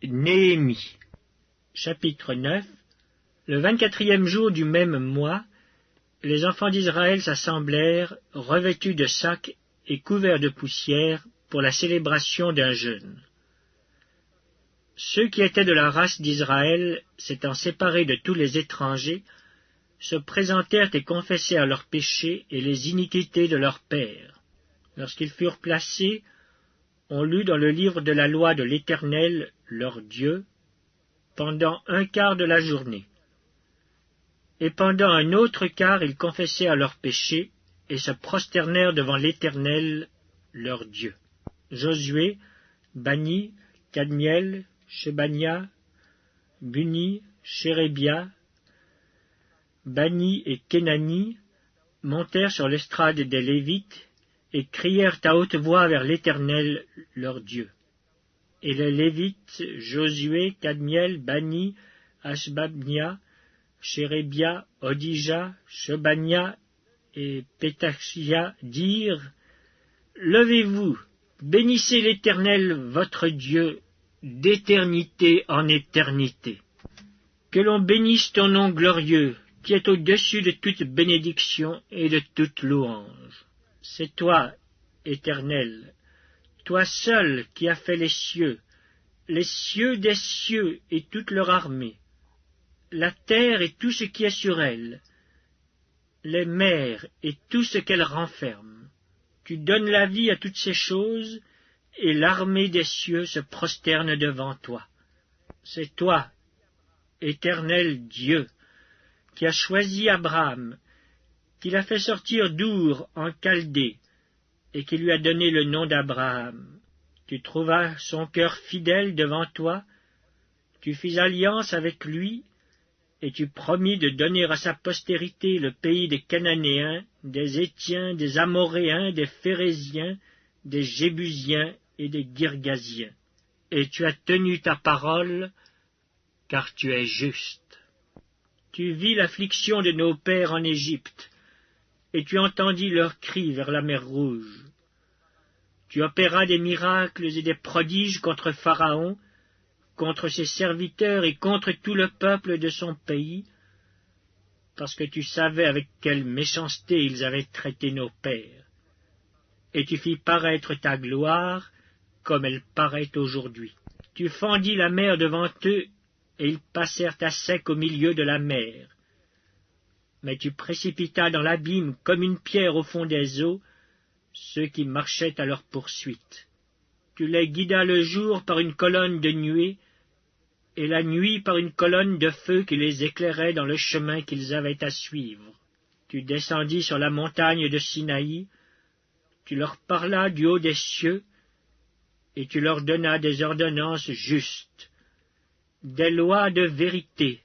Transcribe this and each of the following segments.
Néhémie. Chapitre 9. Le 24e jour du même mois, les enfants d'Israël s'assemblèrent, revêtus de sacs et couverts de poussière, pour la célébration d'un jeûne. Ceux qui étaient de la race d'Israël, s'étant séparés de tous les étrangers, se présentèrent et confessèrent leurs péchés et les iniquités de leurs pères. Lorsqu'ils furent placés, on lut dans le livre de la loi de l'Éternel, leur Dieu, pendant un quart de la journée. Et pendant un autre quart, ils confessèrent leurs péchés et se prosternèrent devant l'Éternel, leur Dieu. Josué, Bani, Kadmiel, Shebania, Buni, Shérébia, Bani et Kenani montèrent sur l'estrade des Lévites et crièrent à haute voix vers l'Éternel, leur Dieu. Et les Lévites, Josué, Kadmiel, Bani, Ashbabnia, Shérébia, Odija, Shebania et Pétachia dirent: Levez-vous, bénissez l'Éternel votre Dieu, d'éternité en éternité. Que l'on bénisse ton nom glorieux, qui est au-dessus de toute bénédiction et de toute louange. C'est toi, Éternel, toi seul qui as fait les cieux des cieux et toute leur armée, la terre et tout ce qui est sur elle, les mers et tout ce qu'elles renferment. Tu donnes la vie à toutes ces choses, et l'armée des cieux se prosterne devant toi. C'est toi, Éternel Dieu, qui as choisi Abraham, qui l'a fait sortir d'Our en Chaldée, et qui lui a donné le nom d'Abraham. Tu trouvas son cœur fidèle devant toi, tu fis alliance avec lui, et tu promis de donner à sa postérité le pays des Cananéens, des Hétiens, des Amoréens, des Phéréziens, des Jébusiens et des Girgasiens. Et tu as tenu ta parole, car tu es juste. Tu vis l'affliction de nos pères en Égypte, et tu entendis leurs cris vers la mer Rouge. Tu opéras des miracles et des prodiges contre Pharaon, contre ses serviteurs et contre tout le peuple de son pays, parce que tu savais avec quelle méchanceté ils avaient traité nos pères. Et tu fis paraître ta gloire comme elle paraît aujourd'hui. Tu fendis la mer devant eux, et ils passèrent à sec au milieu de la mer. Mais tu précipitas dans l'abîme comme une pierre au fond des eaux ceux qui marchaient à leur poursuite. Tu les guidas le jour par une colonne de nuée, et la nuit par une colonne de feu qui les éclairait dans le chemin qu'ils avaient à suivre. Tu descendis sur la montagne de Sinaï, tu leur parlas du haut des cieux, et tu leur donnas des ordonnances justes, des lois de vérité,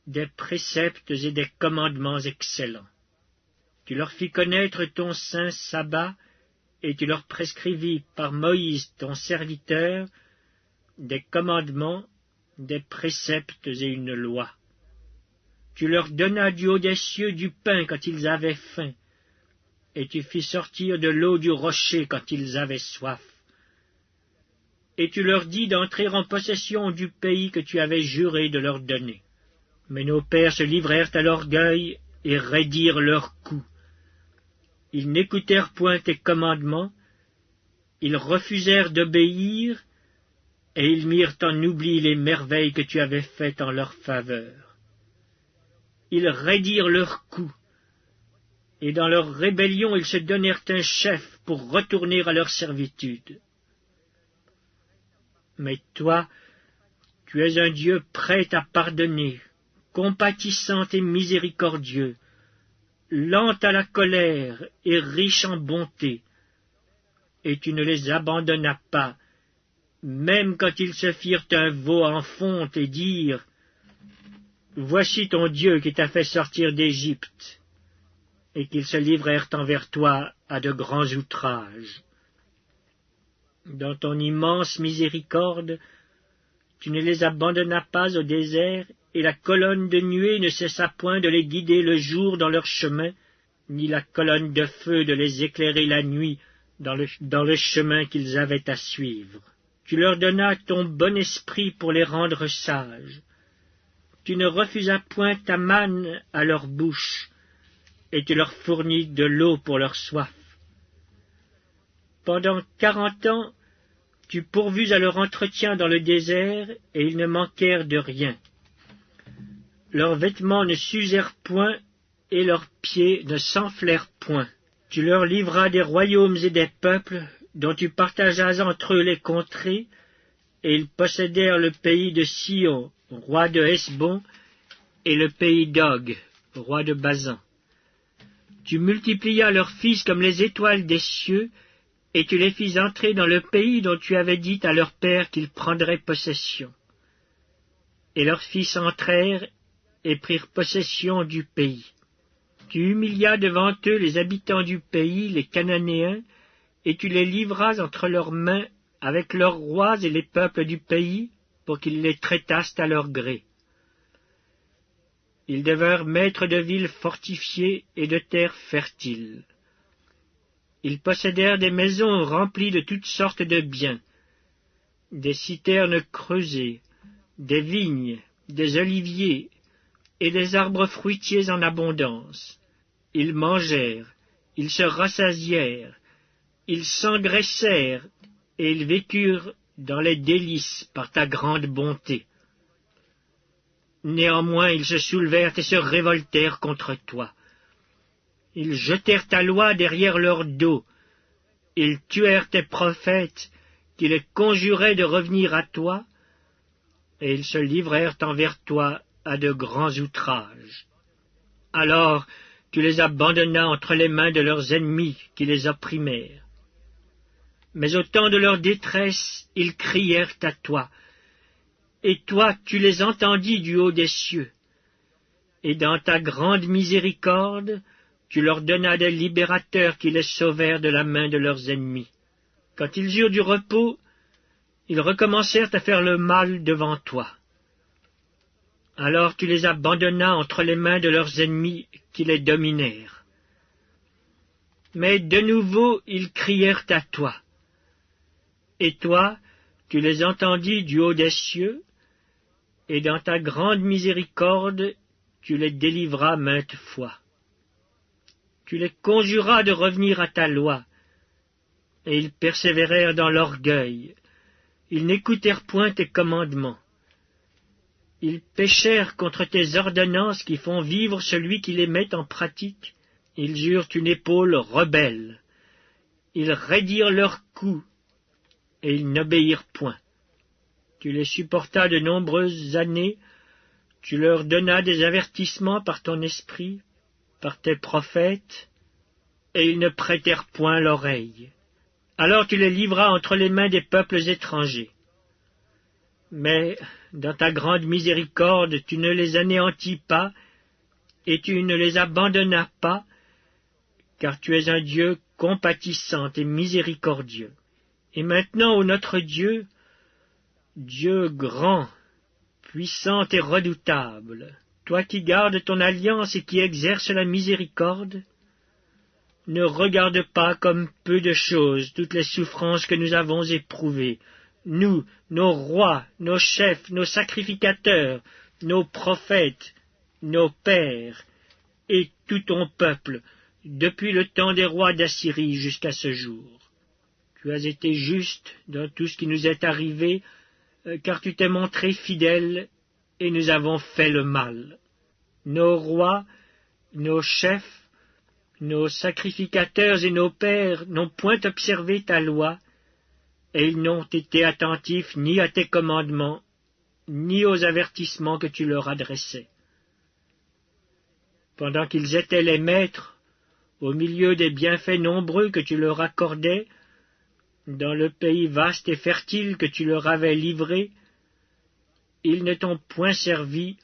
des préceptes et des commandements excellents. Tu leur fis connaître ton saint sabbat, et tu leur prescrivis par Moïse ton serviteur des commandements, des préceptes et une loi. Tu leur donnas du haut des cieux du pain quand ils avaient faim, et tu fis sortir de l'eau du rocher quand ils avaient soif. Et tu leur dis d'entrer en possession du pays que tu avais juré de leur donner. Mais nos pères se livrèrent à l'orgueil et raidirent leurs cou. Ils n'écoutèrent point tes commandements, ils refusèrent d'obéir, et ils mirent en oubli les merveilles que tu avais faites en leur faveur. Ils raidirent leurs cou, et dans leur rébellion ils se donnèrent un chef pour retourner à leur servitude. Mais toi, tu es un Dieu prêt à pardonner, compatissant et miséricordieux, lent à la colère et riche en bonté, et tu ne les abandonnas pas, même quand ils se firent un veau en fonte et dirent: Voici ton Dieu qui t'a fait sortir d'Égypte, et qu'ils se livrèrent envers toi à de grands outrages. Dans ton immense miséricorde, tu ne les abandonnas pas au désert, et la colonne de nuée ne cessa point de les guider le jour dans leur chemin, ni la colonne de feu de les éclairer la nuit dans le chemin qu'ils avaient à suivre. Tu leur donnas ton bon esprit pour les rendre sages. Tu ne refusas point ta manne à leur bouche, et tu leur fournis de l'eau pour leur soif. Pendant 40 ans, tu pourvus à leur entretien dans le désert, et ils ne manquèrent de rien. Leurs vêtements ne s'usèrent point, et leurs pieds ne s'enflèrent point. Tu leur livras des royaumes et des peuples, dont tu partageas entre eux les contrées, et ils possédèrent le pays de Sion, roi de Hesbon, et le pays d'Og, roi de Basan. Tu multiplias leurs fils comme les étoiles des cieux, et tu les fis entrer dans le pays dont tu avais dit à leur père qu'ils prendraient possession. Et leurs fils entrèrent et prirent possession du pays. Tu humilias devant eux les habitants du pays, les Cananéens, et tu les livras entre leurs mains avec leurs rois et les peuples du pays, pour qu'ils les traitassent à leur gré. Ils devinrent maîtres de villes fortifiées et de terres fertiles. Ils possédèrent des maisons remplies de toutes sortes de biens, des citernes creusées, des vignes, des oliviers et des arbres fruitiers en abondance. Ils mangèrent, ils se rassasièrent, ils s'engraissèrent, et ils vécurent dans les délices par ta grande bonté. Néanmoins ils se soulevèrent et se révoltèrent contre toi. Ils jetèrent ta loi derrière leur dos. Ils tuèrent tes prophètes, qui les conjuraient de revenir à toi, et ils se livrèrent envers toi à de grands outrages. Alors tu les abandonnas entre les mains de leurs ennemis qui les opprimèrent. Mais au temps de leur détresse, ils crièrent à toi, et toi tu les entendis du haut des cieux. Et dans ta grande miséricorde, tu leur donnas des libérateurs qui les sauvèrent de la main de leurs ennemis. Quand ils eurent du repos, ils recommencèrent à faire le mal devant toi. Alors tu les abandonnas entre les mains de leurs ennemis qui les dominèrent. Mais de nouveau ils crièrent à toi. Et toi, tu les entendis du haut des cieux, et dans ta grande miséricorde, tu les délivras maintes fois. Tu les conjuras de revenir à ta loi, et ils persévérèrent dans l'orgueil. Ils n'écoutèrent point tes commandements. Ils péchèrent contre tes ordonnances qui font vivre celui qui les met en pratique. Ils eurent une épaule rebelle. Ils raidirent leur cou, et ils n'obéirent point. Tu les supportas de nombreuses années, tu leur donnas des avertissements par ton esprit, par tes prophètes, et ils ne prêtèrent point l'oreille. Alors tu les livras entre les mains des peuples étrangers. Mais, dans ta grande miséricorde, tu ne les anéantis pas, et tu ne les abandonnas pas, car tu es un Dieu compatissant et miséricordieux. Et maintenant, ô notre Dieu, Dieu grand, puissant et redoutable, toi qui gardes ton alliance et qui exerces la miséricorde, ne regarde pas comme peu de choses toutes les souffrances que nous avons éprouvées, nous, nos rois, nos chefs, nos sacrificateurs, nos prophètes, nos pères, et tout ton peuple, depuis le temps des rois d'Assyrie jusqu'à ce jour. Tu as été juste dans tout ce qui nous est arrivé, car tu t'es montré fidèle, et nous avons fait le mal. Nos rois, nos chefs, nos sacrificateurs et nos pères n'ont point observé ta loi, et ils n'ont été attentifs ni à tes commandements, ni aux avertissements que tu leur adressais. Pendant qu'ils étaient les maîtres, au milieu des bienfaits nombreux que tu leur accordais, dans le pays vaste et fertile que tu leur avais livré, ils ne t'ont point servi,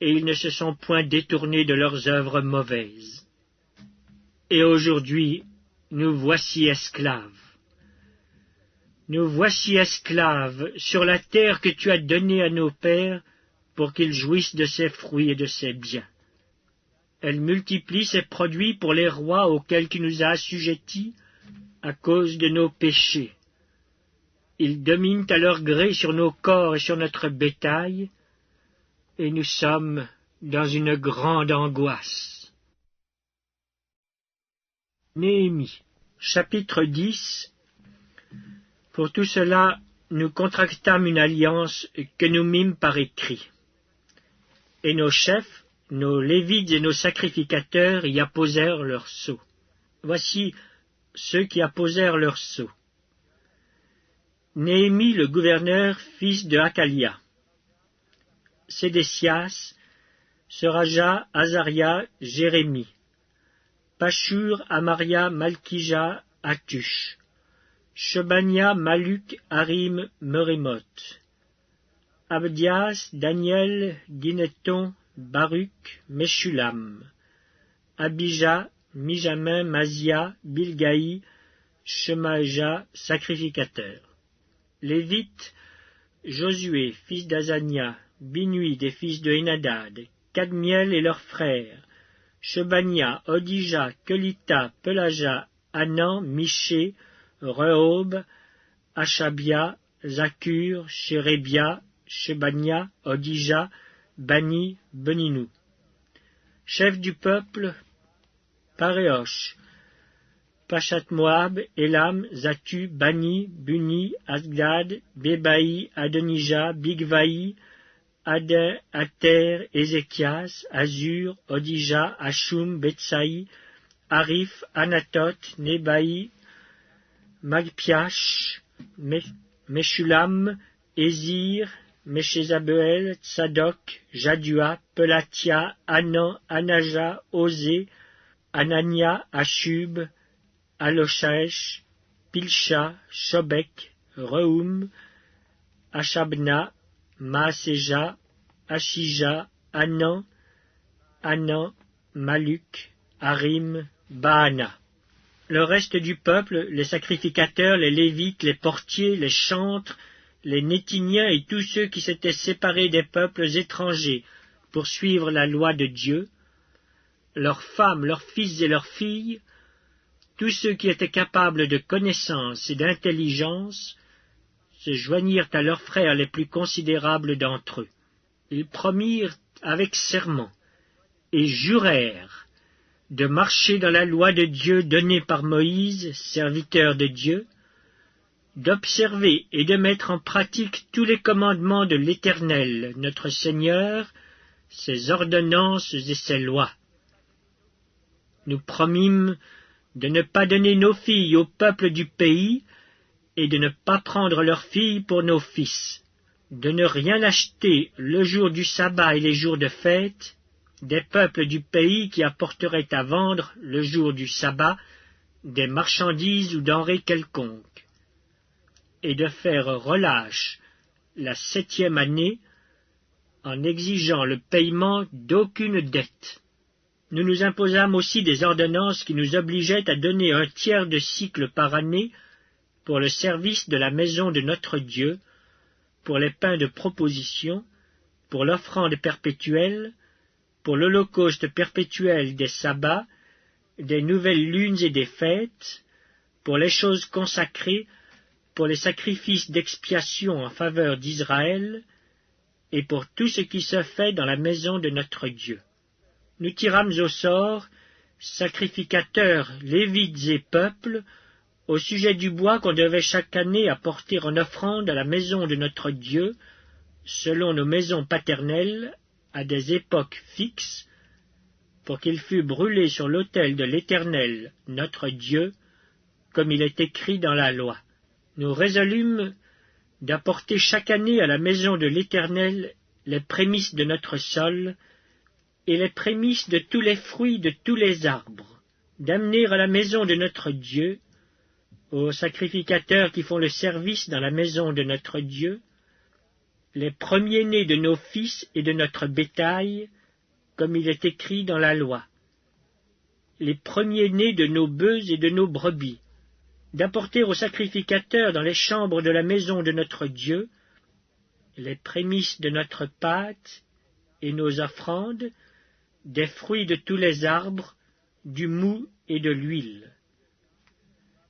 et ils ne se sont point détournés de leurs œuvres mauvaises. Et aujourd'hui, nous voici esclaves. Nous voici esclaves sur la terre que tu as donnée à nos pères pour qu'ils jouissent de ses fruits et de ses biens. Elle multiplie ses produits pour les rois auxquels tu nous as assujettis à cause de nos péchés. Ils dominent à leur gré sur nos corps et sur notre bétail, et nous sommes dans une grande angoisse. Néhémie, chapitre 10. Pour tout cela, nous contractâmes une alliance que nous mîmes par écrit. Et nos chefs, nos Lévites et nos sacrificateurs y apposèrent leurs sceaux. Voici ceux qui apposèrent leurs sceaux. Néhémie le gouverneur, fils de Hakalia. Sédécias, Seraja, Azaria, Jérémie. Pashur, Amaria, Malkija, Hatush. Shebania, Maluk, Harim, Merémoth. Abdias, Daniel, Gineton, Baruch, Meshulam. Abija, Mijamin, Mazia, Bilgaï, Shemaja, sacrificateur. Lévites, Josué, fils d'Azania, Binui, des fils de Henadad, Kadmiel et leurs frères, Shebania, Odija, Kelita, Pelaja, Anan, Miché, Rehob, Achabia, Zakur, Shérébia, Shebania, Odija, Bani, Beninou. Chef du peuple, Paréosh, Pachat-Moab, Elam, Zatu, Bani, Buni, Asgad, Bébaï, Adonija, Bigvaï, Adin, Ater, Ézéchias, Azur, Odija, Hashum, Betsaï, Arif, Anatot, Nebaï, Magpiash, Meshulam, Ézir, Méchézabeel, Tsadok, Jadua, Pelatia, Anan, Anaja, Osé, Anania, Ashub, Aloshaesh, Pilcha, Shobek, Rehoum, Ashabna, Maaseja, Ashija, Anan, Maluk, Harim, Baana. Le reste du peuple, les sacrificateurs, les Lévites, les portiers, les chantres, les Nétiniens et tous ceux qui s'étaient séparés des peuples étrangers pour suivre la loi de Dieu, leurs femmes, leurs fils et leurs filles, tous ceux qui étaient capables de connaissance et d'intelligence, se joignirent à leurs frères les plus considérables d'entre eux. Ils promirent avec serment et jurèrent de marcher dans la loi de Dieu donnée par Moïse, serviteur de Dieu, d'observer et de mettre en pratique tous les commandements de l'Éternel, notre Seigneur, ses ordonnances et ses lois. Nous promîmes de ne pas donner nos filles au peuple du pays et de ne pas prendre leurs filles pour nos fils, de ne rien acheter le jour du sabbat et les jours de fête des peuples du pays qui apporteraient à vendre le jour du sabbat des marchandises ou denrées quelconques, et de faire relâche la 7e année en exigeant le paiement d'aucune dette. Nous nous imposâmes aussi des ordonnances qui nous obligeaient à donner 1/3 de cycle par année pour le service de la maison de notre Dieu, pour les pains de proposition, pour l'offrande perpétuelle, pour l'holocauste perpétuel des sabbats, des nouvelles lunes et des fêtes, pour les choses consacrées, pour les sacrifices d'expiation en faveur d'Israël, et pour tout ce qui se fait dans la maison de notre Dieu. Nous tirâmes au sort, sacrificateurs, Lévites et peuples, au sujet du bois qu'on devait chaque année apporter en offrande à la maison de notre Dieu, selon nos maisons paternelles, à des époques fixes, pour qu'il fût brûlé sur l'autel de l'Éternel, notre Dieu, comme il est écrit dans la loi. Nous résolûmes d'apporter chaque année à la maison de l'Éternel les prémices de notre sol et les prémices de tous les fruits de tous les arbres, d'amener à la maison de notre Dieu, aux sacrificateurs qui font le service dans la maison de notre Dieu, les premiers-nés de nos fils et de notre bétail, comme il est écrit dans la loi, les premiers-nés de nos bœufs et de nos brebis, d'apporter aux sacrificateurs dans les chambres de la maison de notre Dieu les prémices de notre pâte et nos offrandes, des fruits de tous les arbres, du mou et de l'huile,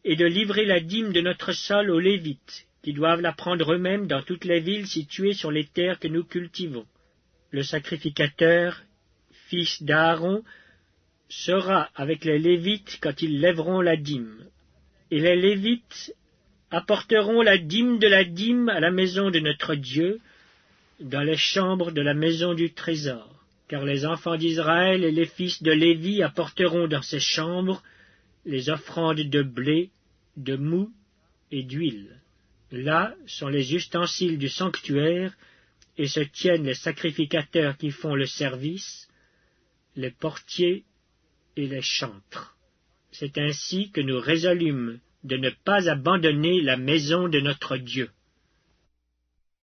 et de livrer la dîme de notre sol aux Lévites, qui doivent la prendre eux-mêmes dans toutes les villes situées sur les terres que nous cultivons. Le sacrificateur, fils d'Aaron, sera avec les Lévites quand ils lèveront la dîme. Et les Lévites apporteront la dîme de la dîme à la maison de notre Dieu, dans les chambres de la maison du trésor. Car les enfants d'Israël et les fils de Lévi apporteront dans ces chambres les offrandes de blé, de moût et d'huile. Là sont les ustensiles du sanctuaire, et se tiennent les sacrificateurs qui font le service, les portiers et les chantres. C'est ainsi que nous résolûmes de ne pas abandonner la maison de notre Dieu.